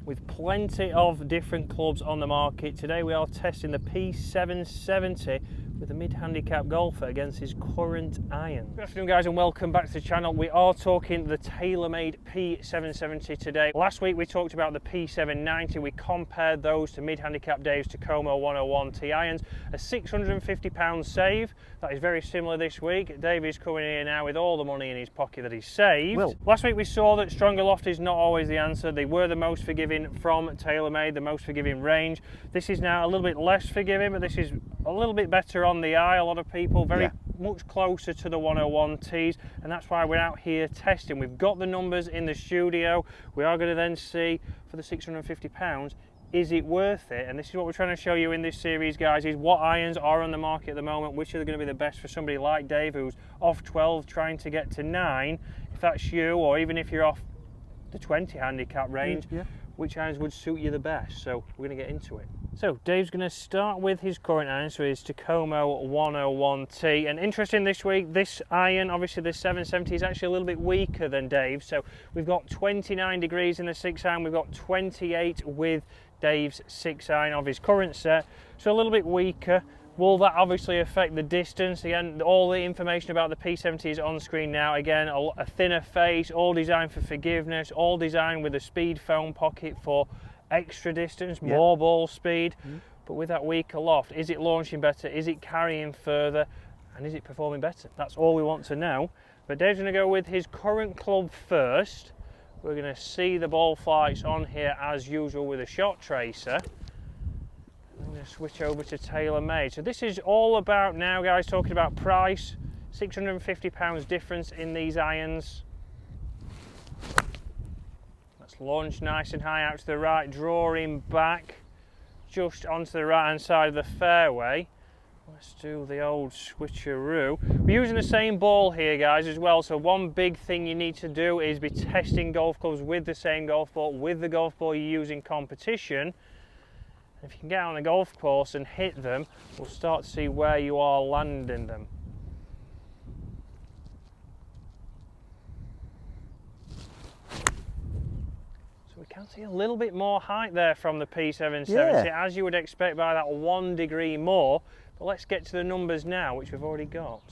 with plenty of different clubs on the market. Today we are testing the P770 with a mid-handicap golfer against his current iron. Good afternoon guys and welcome back to the channel. We are talking the TaylorMade P770 today. Last week we talked about the P790. We compared those to mid-handicap Dave's Takomo 101T irons. A £650 save. That is very similar this week. Dave is coming here now with all the money in his pocket that he's saved. Well, last week we saw that stronger loft is not always the answer. They were the most forgiving from TaylorMade, the most forgiving range. This is now a little bit less forgiving, but this is a little bit better on the eye. A lot of people very much closer to the 101Ts, and that's why we're out here testing. We've got the numbers in the studio. We are going to then see for the £650, is it worth it? And this is what we're trying to show you in this series, guys, is what irons are on the market at the moment, which are going to be the best for somebody like Dave who's off 12 trying to get to 9. If that's you, or even if you're off the 20 handicap range, which irons would suit you the best? So we're going to get into it. So Dave's going to start with his current iron, so his Takomo 101T. And interesting this week, this iron, obviously the 770, is actually a little bit weaker than Dave's. So we've got 29 degrees in the 6 iron, we've got 28 with Dave's 6 iron of his current set, so a little bit weaker. Will that obviously affect the distance? Again, all the information about the P70 is on screen now. Again, a thinner face, all designed for forgiveness, all designed with a speed foam pocket for extra distance, more ball speed. But with that weaker loft, is it launching better? Is it carrying further? And is it performing better? That's all we want to know. But Dave's going to go with his current club first. We're going to see the ball flights on here as usual with a shot tracer. I'm going to switch over to TaylorMade. So this is all about now, guys, talking about price. £650 difference in these irons. Let's launch nice and high out to the right, drawing back just onto the right hand side of the fairway. Let's do the old switcheroo. We're using the same ball here, guys, as well. So one big thing you need to do is be testing golf clubs with the same golf ball, with the golf ball you use in competition. If you can get out on the golf course and hit them, we'll start to see where you are landing them. So we can see a little bit more height there from the P770, as you would expect by that 1 degree more. But let's get to the numbers now, which we've already got.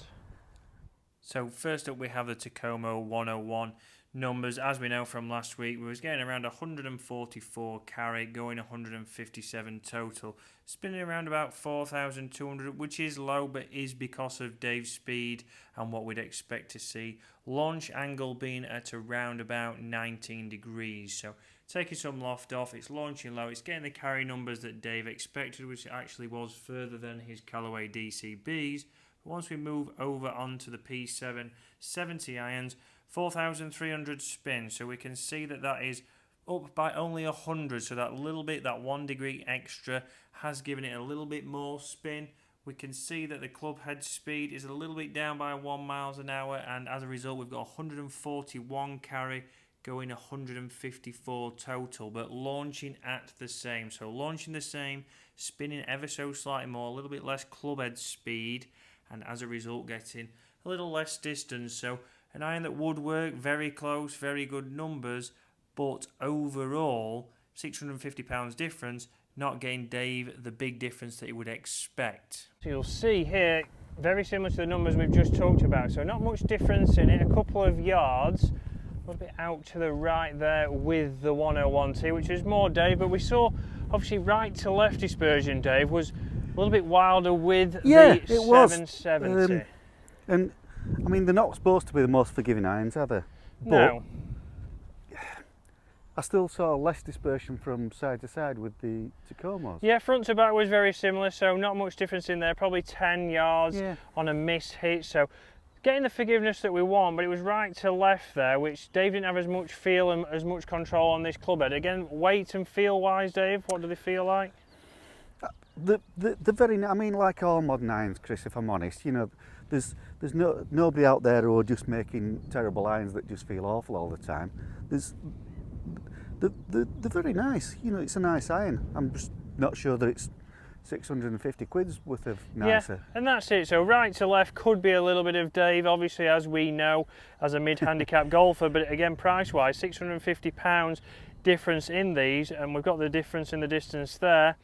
So first up we have the Takomo 101 numbers. As we know from last week, we was getting around 144 carry, going 157 total, spinning around about 4,200, which is low, but is because of Dave's speed and what we'd expect to see. Launch angle being at around about 19 degrees, so taking some loft off, it's launching low, it's getting the carry numbers that Dave expected, which actually was further than his Callaway DCBs. But once we move over onto the P770 irons, 4,300 spin, so we can see that that is up by only 100, so that little bit, that 1 degree extra has given it a little bit more spin. We can see that the club head speed is a little bit down by 1 miles an hour, and as a result we've got 141 carry, going 154 total, but launching at the same. So launching the same, spinning ever so slightly more, a little bit less club head speed, and as a result getting a little less distance. So an iron that would work, very close, very good numbers, but overall £650 difference, not getting Dave the big difference that he would expect. So you'll see here, very similar to the numbers we've just talked about, so not much difference in it, a couple of yards, a little bit out to the right there with the 101T, which is more Dave, but we saw obviously right to left dispersion, Dave, was a little bit wilder with the 770. And I mean, they're not supposed to be the most forgiving irons, are they? No. I still saw less dispersion from side to side with the Takomos. Yeah, front to back was very similar, so not much difference in there, probably 10 yards on a miss hit, so getting the forgiveness that we want, but it was right to left there, which Dave didn't have as much feel and as much control on this club head. Again, weight and feel wise, Dave, what do they feel like? The very, I mean, like all modern irons, Chris, if I'm honest, you know, there's nobody out there who are just making terrible irons that just feel awful all the time. They're very nice, you know, it's a nice iron. I'm just not sure that it's 650 quid's worth of nicer. Yeah, and that's it. So right to left could be a little bit of Dave, obviously, as we know, as a mid-handicap golfer, but again, price-wise, £650 difference in these, and we've got the difference in the distance there.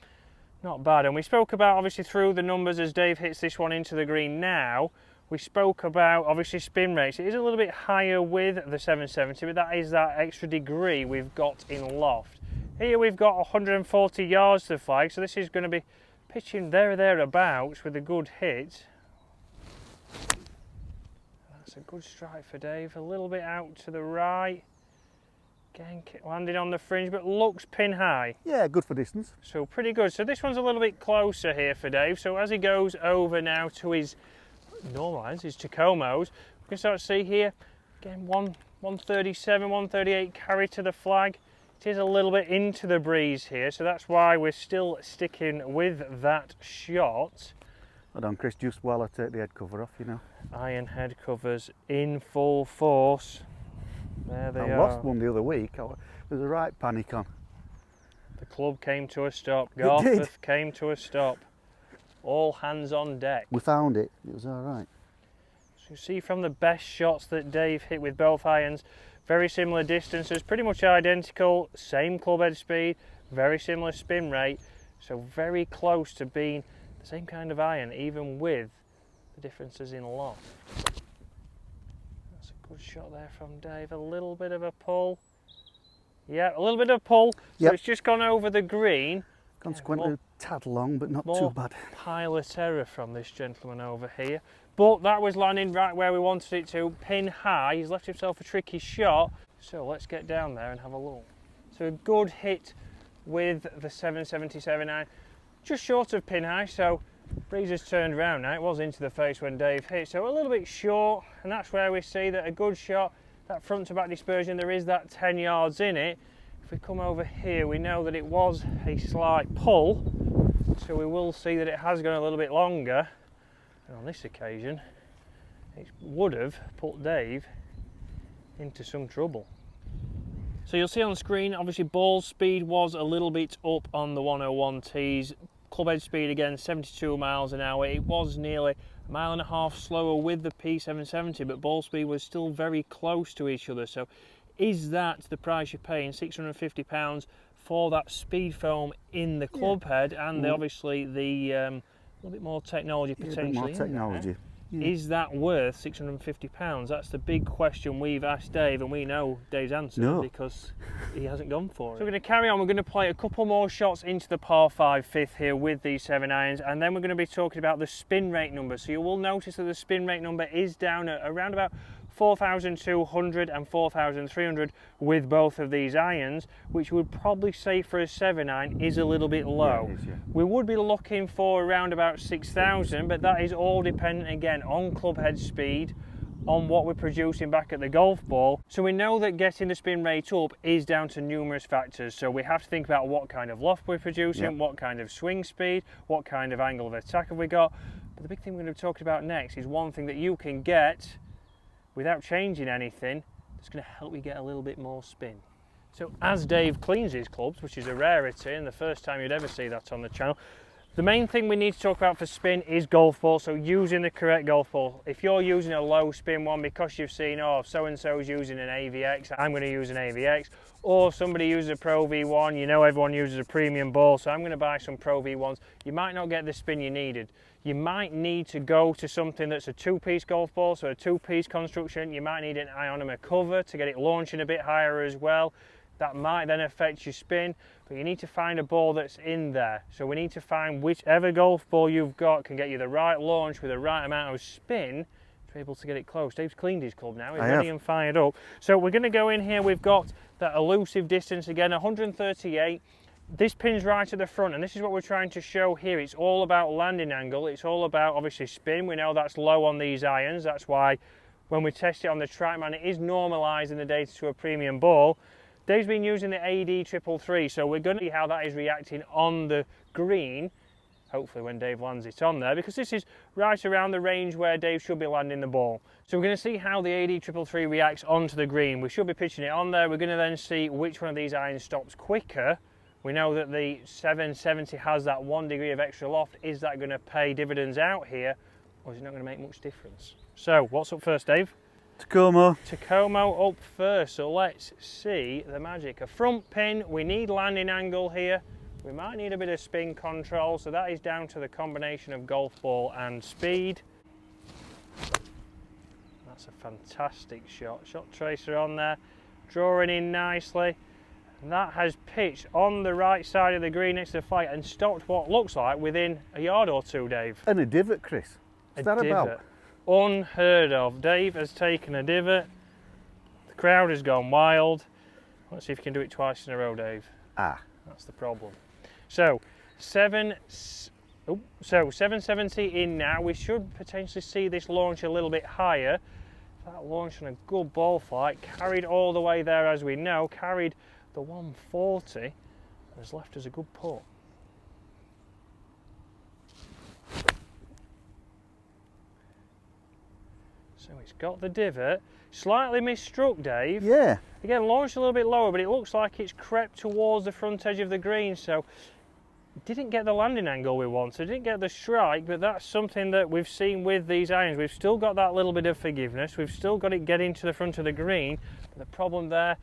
Not bad. And we spoke about, obviously, through the numbers as Dave hits this one into the green now, we spoke about, obviously, spin rates. It is a little bit higher with the 770, but that is that extra degree we've got in loft. Here we've got 140 yards to flag, so this is going to be pitching thereabouts with a good hit. That's a good strike for Dave. A little bit out to the right. Again, landing on the fringe, but looks pin high. Yeah, good for distance. So pretty good. So this one's a little bit closer here for Dave. So as he goes over now to his normal irons, his Takomos, we can start to see here, again, 137, 138 carry to the flag. It is a little bit into the breeze here, so that's why we're still sticking with that shot. Hold on, Chris, just while I take the head cover off, you know. Iron head covers in full force. There they are. I lost one the other week. There's a right panic on. The club came to a stop. It Garforth came to a stop. All hands on deck. We found it. It was all right. So you see from the best shots that Dave hit with both irons, very similar distances, pretty much identical, same club head speed, very similar spin rate, so very close to being the same kind of iron, even with the differences in loft. That's a good shot there from Dave. A little bit of a pull. Yeah, a little bit of a pull. So it's just gone over the green. Consequently, a tad long, but not too bad. Pilot error from this gentleman over here. But that was landing right where we wanted it to, pin high. He's left himself a tricky shot. So let's get down there and have a look. So a good hit with the 777 iron, just short of pin high. So breeze has turned around now. It was into the face when Dave hit, so a little bit short. And that's where we see that a good shot, that front to back dispersion, there is that 10 yards in it. If we come over here, we know that it was a slight pull. So we will see that it has gone a little bit longer. And on this occasion, it would have put Dave into some trouble. So you'll see on screen, obviously ball speed was a little bit up on the 101Ts. Club head speed again, 72 miles an hour. It was nearly a mile and a half slower with the P770, but ball speed was still very close to each other. So is that the price you're paying, £650 for that speed foam in the club head, and obviously the little bit more technology potentially? A bit more technology. Yeah. Is that worth £650? That's the big question we've asked Dave, and we know Dave's answer because he hasn't gone for it. So we're going to carry on. We're going to play a couple more shots into the par 5 fifth here with these 7 irons, and then we're going to be talking about the spin rate number. So you will notice that the spin rate number is down at around about 4,200 and 4,300 with both of these irons, which would probably say for a 7 iron is a little bit low. Yeah, it is, yeah. We would be looking for around about 6,000, but that is all dependent again on club head speed, on what we're producing back at the golf ball. So we know that getting the spin rate up is down to numerous factors. So we have to think about what kind of loft we're producing, what kind of swing speed, what kind of angle of attack have we got. But the big thing we're going to be talking about next is one thing that you can get without changing anything that's going to help you get a little bit more spin. So as Dave cleans his clubs, which is a rarity and the first time you'd ever see that on the channel, the main thing we need to talk about for spin is golf ball, so using the correct golf ball. If you're using a low spin one because you've seen, oh, so-and-so's using an AVX, I'm going to use an AVX, or somebody uses a Pro V1, you know everyone uses a premium ball, so I'm going to buy some Pro V1s, you might not get the spin you needed. You might need to go to something that's a 2-piece golf ball, so a 2-piece construction. You might need an ionomer cover to get it launching a bit higher as well. That might then affect your spin, but you need to find a ball that's in there. So we need to find whichever golf ball you've got can get you the right launch with the right amount of spin to be able to get it close. Dave's cleaned his club now, he's ready and fired up. So we're going to go in here, we've got that elusive distance again, 138. This pin's right at the front, and this is what we're trying to show here. It's all about landing angle, it's all about obviously spin. We know that's low on these irons, that's why when we test it on the TrackMan it is normalising the data to a premium ball. Dave's been using the AD 333, so we're going to see how that is reacting on the green, hopefully when Dave lands it on there, because this is right around the range where Dave should be landing the ball. So we're going to see how the AD 333 reacts onto the green. We should be pitching it on there. We're going to then see which one of these irons stops quicker. We know that the 770 has that 1 degree of extra loft. Is that going to pay dividends out here, or is it not going to make much difference? So what's up first, Dave? Takomo up first, so let's see the magic. A front pin, we need landing angle here. We might need a bit of spin control, so that is down to the combination of golf ball and speed. That's a fantastic shot. Shot tracer on there, drawing in nicely. And that has pitched on the right side of the green next to the flag and stopped what looks like within a yard or two, Dave. And a divot, Chris. What's that about? Unheard of. Dave has taken a divot. The crowd has gone wild. Let's see if you can do it twice in a row, Dave. That's the problem. So 770 in now. We should potentially see this launch a little bit higher. That launched on a good ball flight, carried all the way there, as we know, carried the 140, and has left us a good putt. So it's got the divot, slightly misstruck, Dave. Yeah. Again, launched a little bit lower, but it looks like it's crept towards the front edge of the green, so didn't get the landing angle we wanted, didn't get the strike, but that's something that we've seen with these irons. We've still got that little bit of forgiveness, we've still got it getting to the front of the green, but the problem there,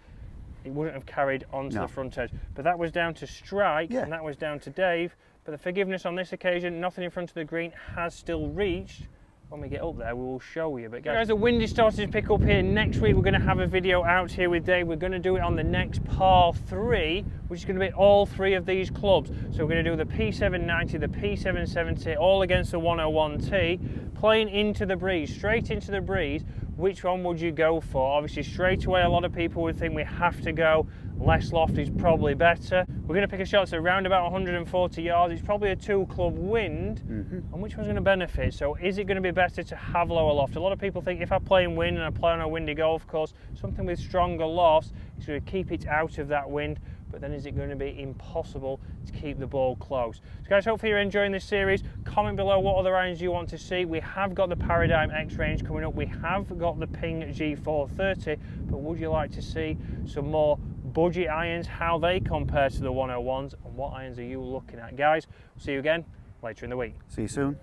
it wouldn't have carried onto the front edge. But that was down to strike, and that was down to Dave, but the forgiveness on this occasion, nothing in front of the green, has still reached. When we get up there, we will show you. But guys, the wind is starting to pick up here. Next week, we're going to have a video out here with Dave. We're going to do it on the next par 3, which is going to be all 3 of these clubs. So we're going to do the P790, the P770, all against the 101T, playing into the breeze, straight into the breeze. Which one would you go for? Obviously, straight away, a lot of people would think we have to go less loft is probably better. We're going to pick a shot at around about 140 yards. It's probably a 2-club wind. And which one's going to benefit? So is it going to be better to have lower loft? A lot of people think if I play in wind and I play on a windy golf course, something with stronger lofts is going to keep it out of that wind. But then is it going to be impossible to keep the ball close? So guys, hopefully you're enjoying this series. Comment below what other irons you want to see. We have got the Paradigm X range coming up. We have got the Ping G430, but would you like to see some more budget irons, how they compare to the 101s, and what irons are you looking at? Guys, we'll see you again later in the week. See you soon.